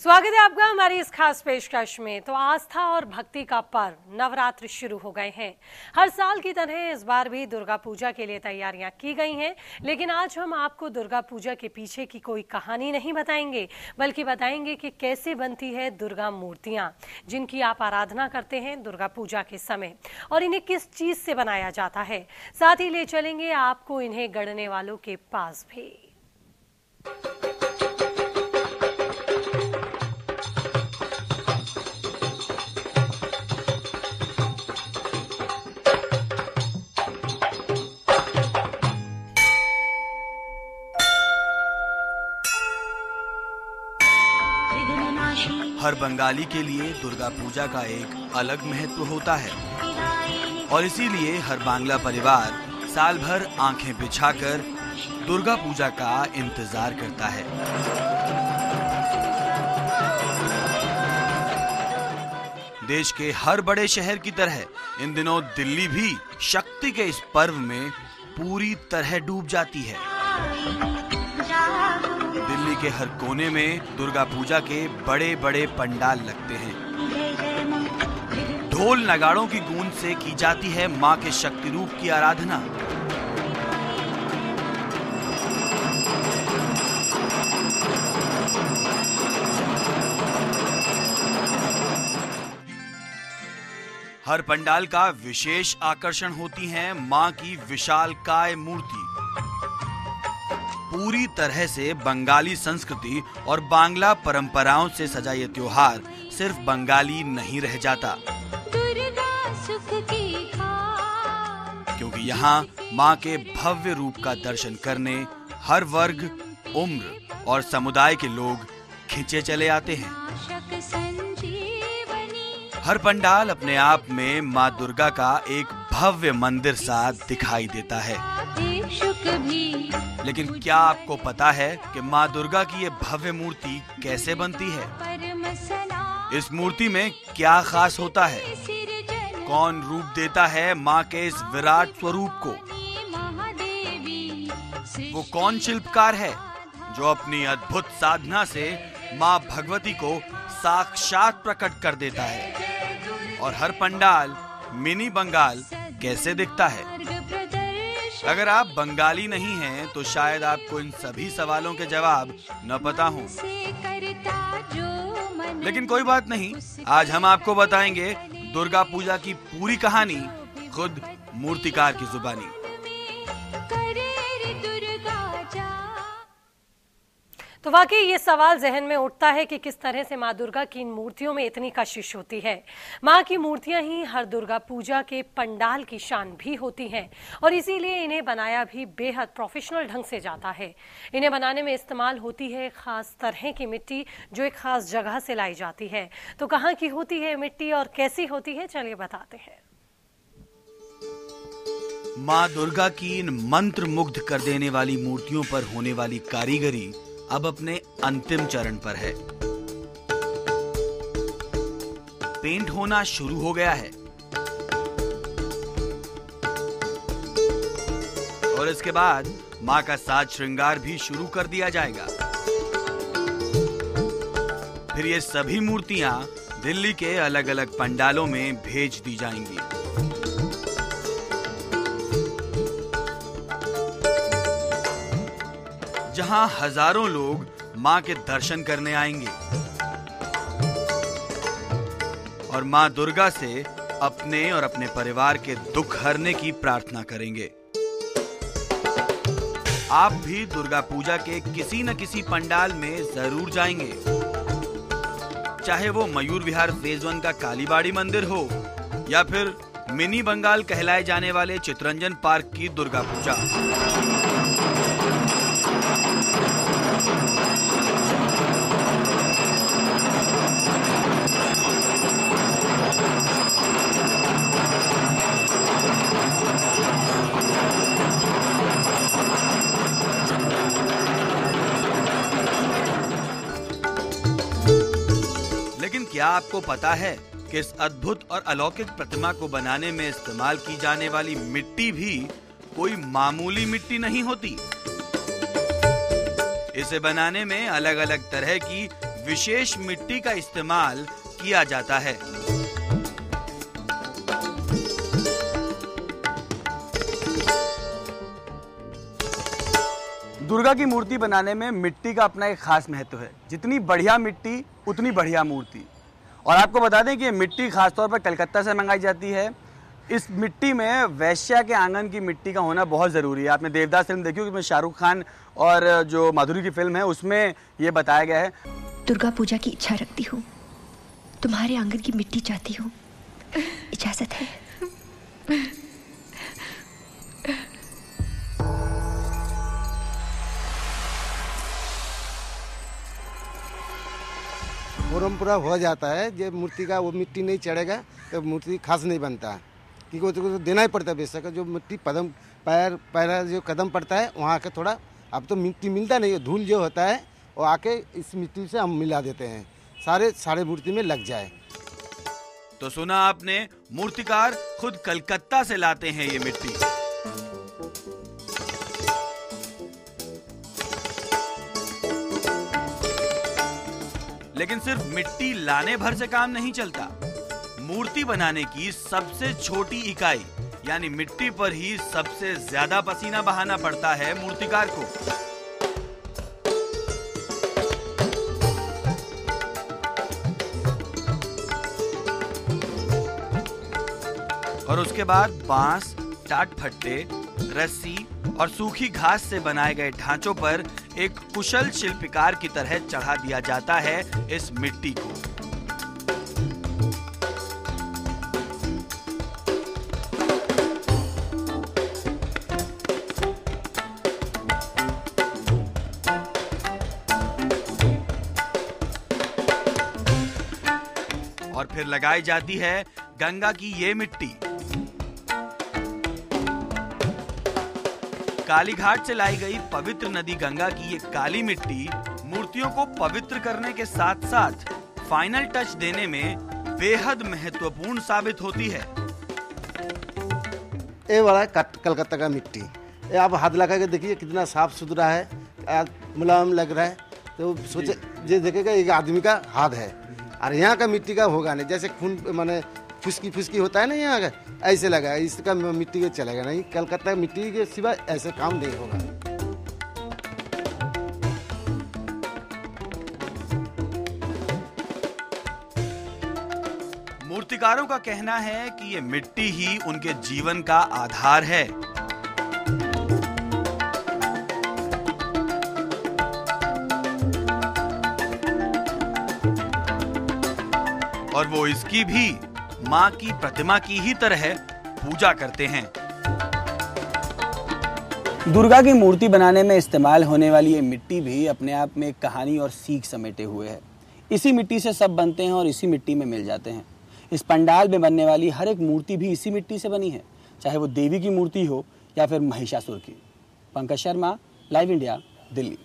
स्वागत है आपका हमारी इस खास पेशकश में। तो आस्था और भक्ति का पर्व नवरात्र शुरू हो गए हैं। हर साल की तरह इस बार भी दुर्गा पूजा के लिए तैयारियां की गई हैं, लेकिन आज हम आपको दुर्गा पूजा के पीछे की कोई कहानी नहीं बताएंगे, बल्कि बताएंगे कि कैसे बनती है दुर्गा मूर्तियां जिनकी आप आराधना करते हैं दुर्गा पूजा के समय, और इन्हें किस चीज से बनाया जाता है। साथ ही ले चलेंगे आपको इन्हें गढ़ने वालों के पास भी। हर बंगाली के लिए दुर्गा पूजा का एक अलग महत्व होता है और इसीलिए हर बांग्ला परिवार साल भर आंखें बिछाकर दुर्गा पूजा का इंतजार करता है। देश के हर बड़े शहर की तरह इन दिनों दिल्ली भी शक्ति के इस पर्व में पूरी तरह डूब जाती है। दिल्ली के हर कोने में दुर्गा पूजा के बड़े बड़े पंडाल लगते हैं। ढोल नगाड़ों की गूंज से की जाती है मां के शक्ति रूप की आराधना। हर पंडाल का विशेष आकर्षण होती है मां की विशालकाय मूर्ति। पूरी तरह से बंगाली संस्कृति और बांग्ला परंपराओं से सजा ये त्योहार सिर्फ बंगाली नहीं रह जाता, क्योंकि यहाँ मां के भव्य रूप का दर्शन करने हर वर्ग, उम्र और समुदाय के लोग खिंचे चले आते हैं। हर पंडाल अपने आप में मां दुर्गा का एक भव्य मंदिर सा दिखाई देता है। लेकिन क्या आपको पता है कि मां दुर्गा की ये भव्य मूर्ति कैसे बनती है? इस मूर्ति में क्या खास होता है? कौन रूप देता है मां के इस विराट स्वरूप को? वो कौन शिल्पकार है जो अपनी अद्भुत साधना से मां भगवती को साक्षात प्रकट कर देता है? और हर पंडाल मिनी बंगाल कैसे दिखता है? अगर आप बंगाली नहीं हैं तो शायद आपको इन सभी सवालों के जवाब न पता हो, लेकिन कोई बात नहीं, आज हम आपको बताएंगे दुर्गा पूजा की पूरी कहानी खुद मूर्तिकार की जुबानी। तो वाकई ये सवाल जहन में उठता है कि किस तरह से मां दुर्गा की इन मूर्तियों में इतनी कशिश होती है। मां की मूर्तियां ही हर दुर्गा पूजा के पंडाल की शान भी होती हैं और इसीलिए इन्हें बनाया भी बेहद प्रोफेशनल ढंग से जाता है। इन्हें बनाने में इस्तेमाल होती है खास तरह की मिट्टी जो एक खास जगह से लाई जाती है। तो कहाँ की होती है मिट्टी और कैसी होती है, चलिए बताते हैं। मां दुर्गा की इन मंत्र मुग्ध कर देने वाली मूर्तियों पर होने वाली कारीगरी अब अपने अंतिम चरण पर है। पेंट होना शुरू हो गया है और इसके बाद मां का साज श्रृंगार भी शुरू कर दिया जाएगा। फिर ये सभी मूर्तियां दिल्ली के अलग अलग पंडालों में भेज दी जाएंगी। जहां हजारों लोग मां के दर्शन करने आएंगे और मां दुर्गा से अपने और अपने परिवार के दुख हरने की प्रार्थना करेंगे। आप भी दुर्गा पूजा के किसी न किसी पंडाल में जरूर जाएंगे, चाहे वो मयूर विहार फेज 1 का कालीबाड़ी मंदिर हो या फिर मिनी बंगाल कहलाए जाने वाले चितरंजन पार्क की दुर्गा पूजा। लेकिन क्या आपको पता है कि इस अद्भुत और अलौकिक प्रतिमा को बनाने में इस्तेमाल की जाने वाली मिट्टी भी कोई मामूली मिट्टी नहीं होती। इसे बनाने में अलग अलग तरह की विशेष मिट्टी का इस्तेमाल किया जाता है। दुर्गा की मूर्ति बनाने में मिट्टी का अपना एक खास महत्व है। जितनी बढ़िया मिट्टी उतनी बढ़िया मूर्ति। और आपको बता दें कि ये मिट्टी खासतौर पर कलकत्ता से मंगाई जाती है। इस मिट्टी में वैश्या के आंगन की मिट्टी का होना बहुत ज़रूरी है। आपने देवदास फिल्म देखी होगी, उसमें शाहरुख खान और जो माधुरी की फिल्म है उसमें ये बताया गया है। दुर्गा पूजा की इच्छा रखती हूँ, तुम्हारे आंगन की मिट्टी चाहती हूँ, इजाजत है? परम्परा हो जाता है, जब मूर्ति का वो मिट्टी नहीं चढ़ेगा तो मूर्ति खास नहीं बनता, क्योंकि वो तो देना ही पड़ता है। बेशक जो मिट्टी पैर जो कदम पड़ता है वहाँ के थोड़ा, अब तो मिट्टी मिलता नहीं है, धूल जो होता है वो आके इस मिट्टी से हम मिला देते हैं, सारे मूर्ति में लग जाए। तो सुना आपने, मूर्तिकार खुद कलकत्ता से लाते हैं ये मिट्टी। लेकिन सिर्फ मिट्टी लाने भर से काम नहीं चलता। मूर्ति बनाने की सबसे छोटी इकाई यानी मिट्टी पर ही सबसे ज्यादा पसीना बहाना पड़ता है मूर्तिकार को। और उसके बाद बांस, टाट फट्टे, रस्सी और सूखी घास से बनाए गए ढांचों पर एक कुशल शिल्पकार की तरह चढ़ा दिया जाता है इस मिट्टी को। और फिर लगाई जाती है गंगा की ये मिट्टी। कालीघाट से लाई गई पवित्र नदी गंगा की ये काली मिट्टी मूर्तियों को पवित्र करने के साथ साथ फाइनल टच देने में बेहद महत्वपूर्ण साबित होती है। ये वाला कलकत्ता का मिट्टी, ये आप हाथ लगा के देखिए कितना साफ सुथरा है, मुलायम लग रहा है। तो सोचे ये देखेगा एक आदमी का हाथ है, और यहाँ का मिट्टी का होगा नहीं, जैसे खून माने फुसकी होता है ना यहाँ का, ऐसे लगा। इसका मिट्टी के चलेगा नहीं, कलकत्ता मिट्टी के सिवाय ऐसे काम नहीं होगा। मूर्तिकारों का कहना है कि ये मिट्टी ही उनके जीवन का आधार है। और वो इसकी भी मां की प्रतिमा की ही तरह पूजा करते हैं। दुर्गा की मूर्ति बनाने में इस्तेमाल होने वाली ये मिट्टी भी अपने आप में एक कहानी और सीख समेटे हुए है। इसी मिट्टी से सब बनते हैं और इसी मिट्टी में मिल जाते हैं। इस पंडाल में बनने वाली हर एक मूर्ति भी इसी मिट्टी से बनी है, चाहे वो देवी की मूर्ति हो या फिर महिषासुर की। Pankaj Sharma, live India, Delhi.